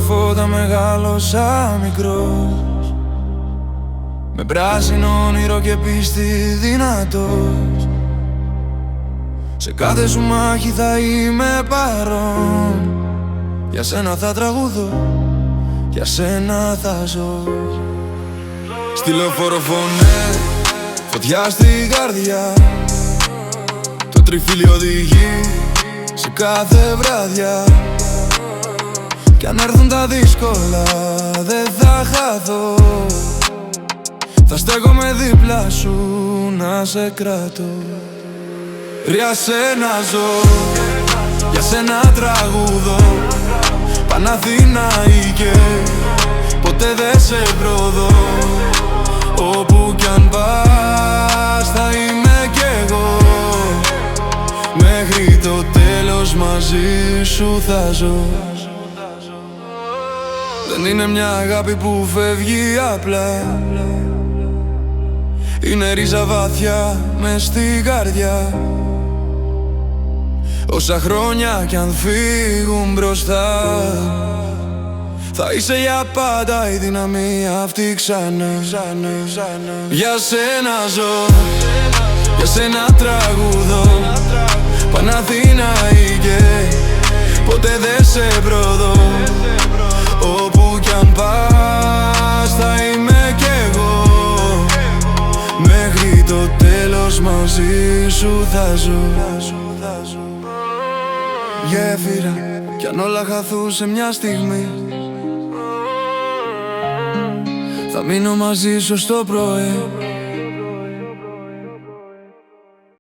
φώτα μεγάλωσα μικρός, με πράσινο όνειρο και πίστη δυνατός. Σε κάθε σου μάχη θα είμαι παρόν, για σένα θα τραγουδώ, για σένα θα ζω. Στη λεωφόρο φωνές, φωτιά στη καρδιά, το τριφύλι οδηγεί σε κάθε βράδια. Κι αν έρθουν τα δύσκολα δεν θα χαθώ, θα στέκομαι δίπλα σου να σε κρατώ. Για σένα ζω, για σένα τραγουδώ, Παναθηναϊκέ, ποτέ δεν σε προδώ. Όπου κι αν πας θα είμαι κι εγώ, μέχρι το τέλος μαζί σου θα ζω. Δεν είναι μια αγάπη που φεύγει απλά, είναι ρίζα βαθιά μες στην καρδιά. Όσα χρόνια κι αν φύγουν μπροστά, θα είσαι για πάντα η δύναμη αυτή ξανά. Για σένα ζω, για σένα τραγουδώ, Παναθηναϊκέ, ποτέ δεν σε προδώ. Όπου κι αν πας θα είμαι κι εγώ, μέχρι το τέλος μαζί σου θα ζω. Γέφυρα, κι αν όλα χαθούν σε μια στιγμή, θα μείνω μαζί σου στο πρωί.